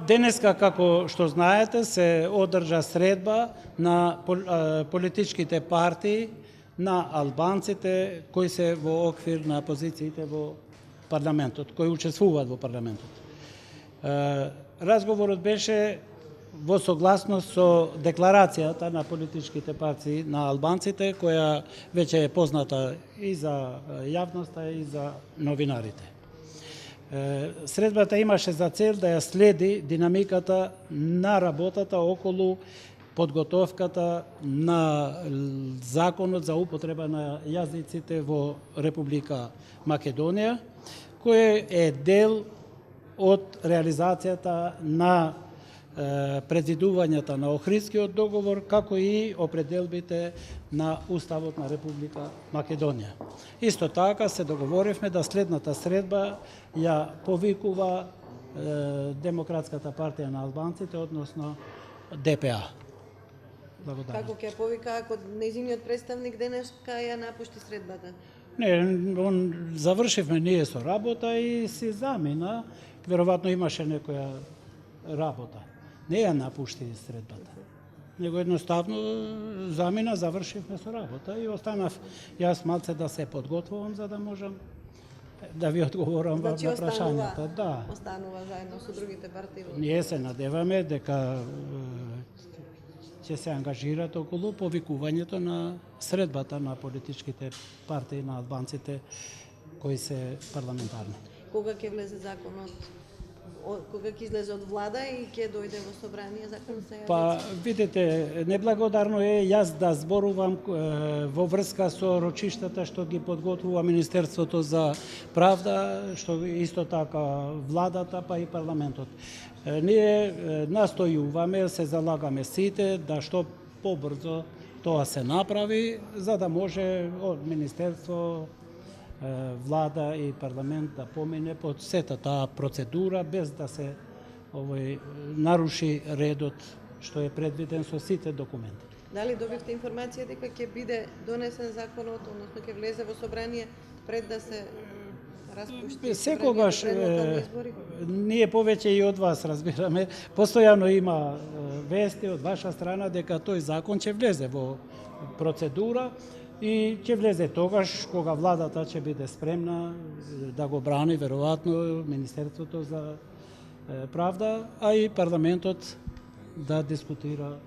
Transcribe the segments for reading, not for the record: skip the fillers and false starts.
Денеска, како што знаете, се одржа средба на политичките партии на албанците кои се во оквир на позициите во парламентот, кои учествуваат во парламентот. Разговорот беше во согласност со декларацијата на политичките партии на албанците, која веќе е позната и за јавноста и за новинарите. Средбата имаше за цел да ја следи динамиката на работата околу подготовката на законот за употреба на јазиците во Република Македонија, кој е дел од реализацијата на предвидувањата на Охридскиот договор, како и определбите на Уставот на Република Македонија. Исто така се договоривме да следната средба ја повикува Демократската партија на албанците, односно ДПА. Благодарам. Како ќе повика ако нејзиниот представник денеска ја напушти средбата? Не, завршивме ние со работа и си замина. Веројатно имаше некоја работа. Не ја напушти средбата. Него едноставно замина, завршивме со работа и останав јас малце да се подготвувам за да можам да ви одговорам на прашањата. Да. Останува заедно со другите партии. Ние се надеваме дека ќе се ангажираат околу повикувањето на средбата на политичките партии на албанците кои се парламентарни. Кога ќе влезе законот? Кога ќе излезе од влада и ќе дојде во собрание законот се јави? Па, видите, неблагодарно е јас да зборувам во врска со рочиштата што ги подготвува Министерството за правда, што исто така владата, па и парламентот. Ние настојуваме, се залагаме сите да што побрзо тоа се направи, за да може од Министерство, влада и парламент да помине под сета таа процедура без да се наруши редот што е предвиден со сите документи. Дали добивте информација дека ќе биде донесен законот, односно ќе влезе во собрание пред да се распушти секогаш ние повеќе и од вас разбираме, постојано има вести од ваша страна дека тој закон ќе влезе во процедура и ќе влезе тогаш кога владата ќе биде спремна да го брани веројатно Министерството за правда, а и парламентот да дискутира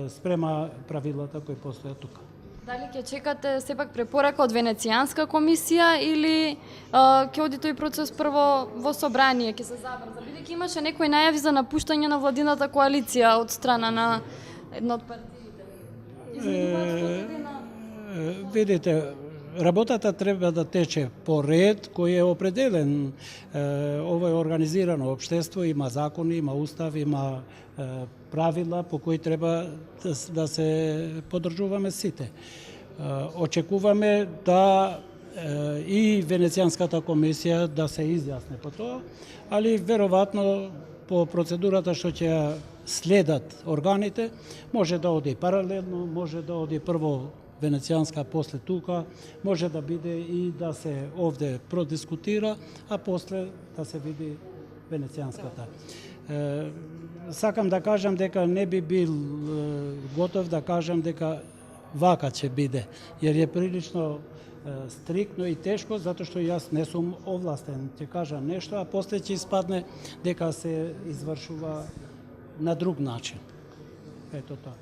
спрема правилата кои постојат тука. Дали ќе чекате сепак препорака од Венецијанска комисија или ќе оди тој процес прво во собрание, ќе се забрза? Бидејќи имаше некои најави за напуштање на владината коалиција од страна на една од партиите. Видите, работата треба да тече по ред кој е определен. Ова е организирано општество, има закони, има устав, има правила по кои треба да се подржуваме сите. Очекуваме да и Венецијанската комисија да се изјасне по тоа, али веројатно по процедурата што ќе следат органите, може да оди паралелно, може да оди прво Венецијанска, после тука, може да биде и да се овде продискутира, а после да се види Венецијанската. Сакам да кажам дека не би бил готов да кажам дека вака ќе биде, jer е прилично стриктно и тешко, затоа што јас не сум овластен, ќе кажам нешто, а после ќе испадне дека се извршува на друг начин. Ето тоа.